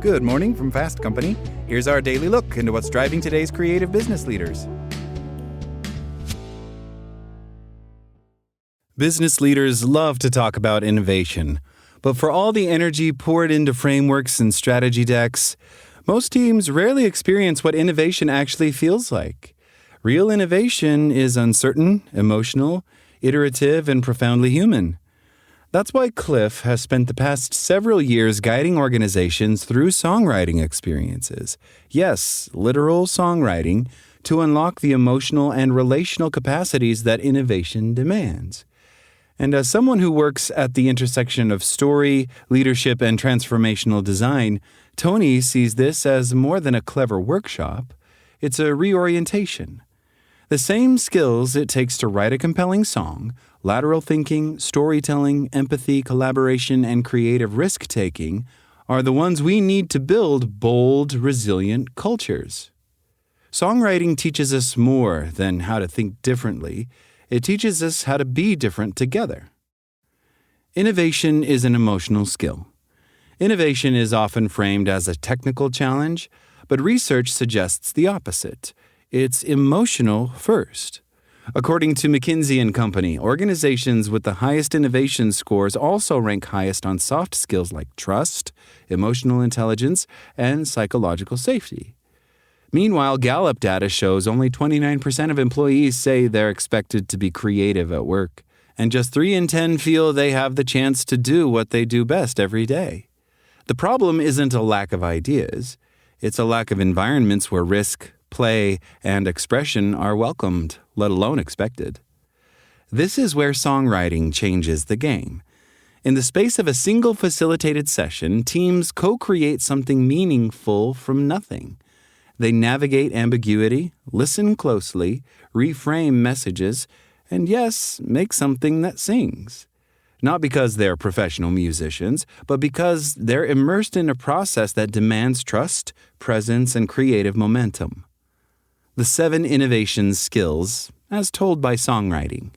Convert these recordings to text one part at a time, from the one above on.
Good morning from Fast Company. Here's our daily look into what's driving today's creative business leaders. Business leaders love to talk about innovation, but for all the energy poured into frameworks and strategy decks, most teams rarely experience what innovation actually feels like. Real innovation is uncertain, emotional, iterative, and profoundly human. That's why Cliff has spent the past several years guiding organizations through songwriting experiences. Yes, literal songwriting, to unlock the emotional and relational capacities that innovation demands. And as someone who works at the intersection of story, leadership, and transformational design, Tony sees this as more than a clever workshop. It's a reorientation. The same skills it takes to write a compelling song, lateral thinking, storytelling, empathy, collaboration, and creative risk-taking, are the ones we need to build bold, resilient cultures. Songwriting teaches us more than how to think differently. It teaches us how to be different together. Innovation is an emotional skill. Innovation is often framed as a technical challenge, but research suggests the opposite. It's emotional first. According to McKinsey & Company, organizations with the highest innovation scores also rank highest on soft skills like trust, emotional intelligence, and psychological safety. Meanwhile, Gallup data shows only 29% of employees say they're expected to be creative at work, and just 3 in 10 feel they have the chance to do what they do best every day. The problem isn't a lack of ideas. It's a lack of environments where risk, play, and expression are welcomed, let alone expected. This is where songwriting changes the game. In the space of a single facilitated session, teams co-create something meaningful from nothing. They navigate ambiguity, listen closely, reframe messages, and yes, make something that sings. Not because they're professional musicians, but because they're immersed in a process that demands trust, presence, and creative momentum. The 7 innovation skills, as told by songwriting.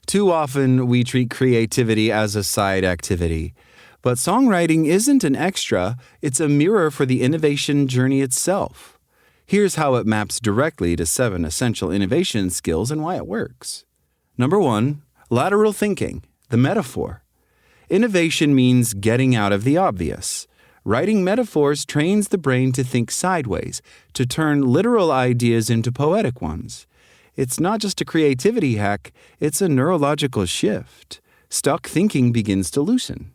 Too often, we treat creativity as a side activity. But songwriting isn't an extra, it's a mirror for the innovation journey itself. Here's how it maps directly to 7 essential innovation skills and why it works. Number 1, lateral thinking, the metaphor. Innovation means getting out of the obvious. Writing metaphors trains the brain to think sideways, to turn literal ideas into poetic ones. It's not just a creativity hack, it's a neurological shift. Stuck thinking begins to loosen.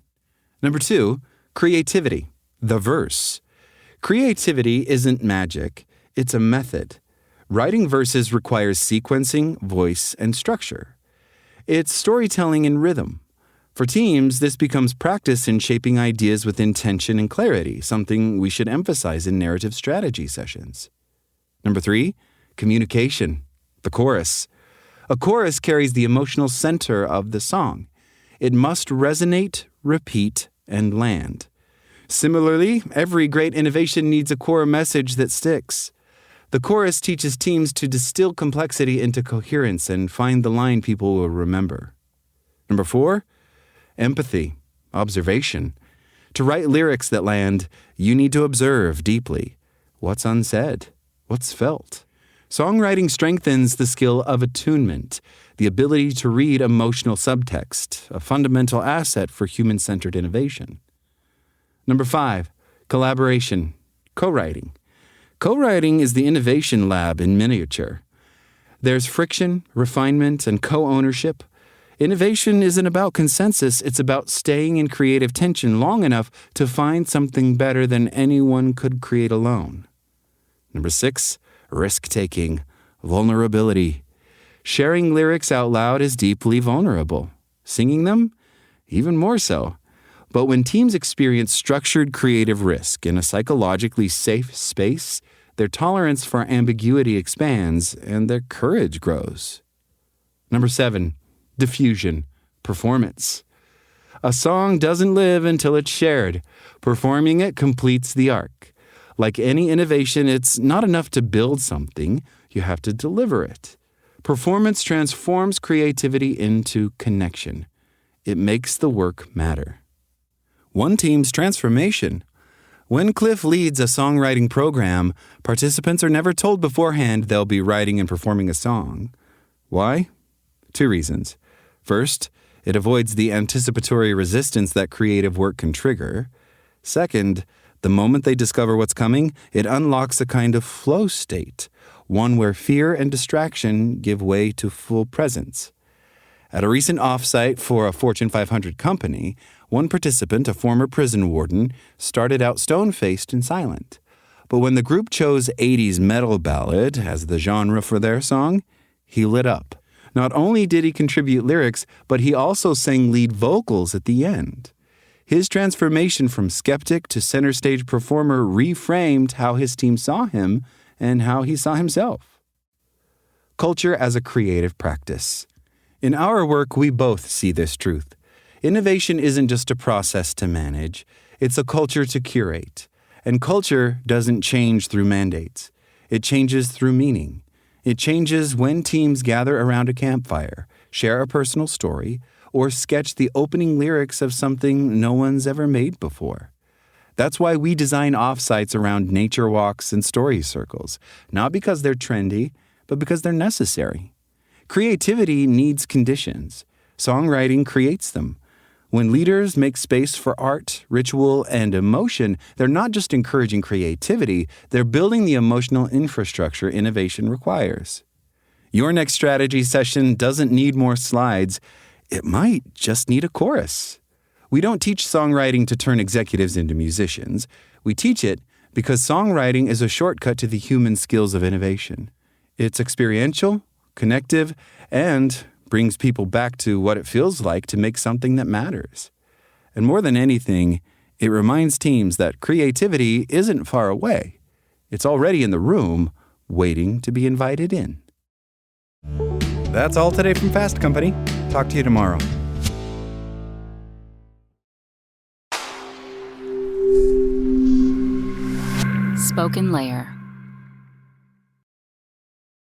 Number 2, creativity, the verse. Creativity isn't magic, it's a method. Writing verses requires sequencing, voice, and structure. It's storytelling and rhythm. For teams, this becomes practice in shaping ideas with intention and clarity, something we should emphasize in narrative strategy sessions. Number 3, communication, the chorus. A chorus carries the emotional center of the song. It must resonate, repeat, and land. Similarly, every great innovation needs a core message that sticks. The chorus teaches teams to distill complexity into coherence and find the line people will remember. Number 4, empathy, observation. To write lyrics that land, you need to observe deeply. What's unsaid? What's felt? Songwriting strengthens the skill of attunement, the ability to read emotional subtext, a fundamental asset for human-centered innovation. Number 5, collaboration, co-writing. Co-writing is the innovation lab in miniature. There's friction, refinement, and co-ownership. Innovation isn't about consensus, it's about staying in creative tension long enough to find something better than anyone could create alone. Number 6, risk-taking, vulnerability. Sharing lyrics out loud is deeply vulnerable. Singing them? Even more so. But when teams experience structured creative risk in a psychologically safe space, their tolerance for ambiguity expands and their courage grows. Number 7, diffusion, performance. A song doesn't live until it's shared. Performing it completes the arc. Like any innovation, it's not enough to build something, you have to deliver it. Performance transforms creativity into connection. It makes the work matter. One team's transformation. When Cliff leads a songwriting program, participants are never told beforehand they'll be writing and performing a song. Why? 2 reasons. First, it avoids the anticipatory resistance that creative work can trigger. Second, the moment they discover what's coming, it unlocks a kind of flow state, one where fear and distraction give way to full presence. At a recent offsite for a Fortune 500 company, one participant, a former prison warden, started out stone-faced and silent. But when the group chose 80s metal ballad as the genre for their song, he lit up. Not only did he contribute lyrics, but he also sang lead vocals at the end. His transformation from skeptic to center stage performer reframed how his team saw him and how he saw himself. Culture as a creative practice. In our work, we both see this truth. Innovation isn't just a process to manage, it's a culture to curate. And culture doesn't change through mandates. It changes through meaning. It changes when teams gather around a campfire, share a personal story, or sketch the opening lyrics of something no one's ever made before. That's why we design offsites around nature walks and story circles, not because they're trendy, but because they're necessary. Creativity needs conditions. Songwriting creates them. When leaders make space for art, ritual, and emotion, they're not just encouraging creativity, they're building the emotional infrastructure innovation requires. Your next strategy session doesn't need more slides. It might just need a chorus. We don't teach songwriting to turn executives into musicians. We teach it because songwriting is a shortcut to the human skills of innovation. It's experiential, connective, and brings people back to what it feels like to make something that matters. And more than anything, it reminds teams that creativity isn't far away. It's already in the room, waiting to be invited in. That's all today from Fast Company. Talk to you tomorrow. Spoken Layer.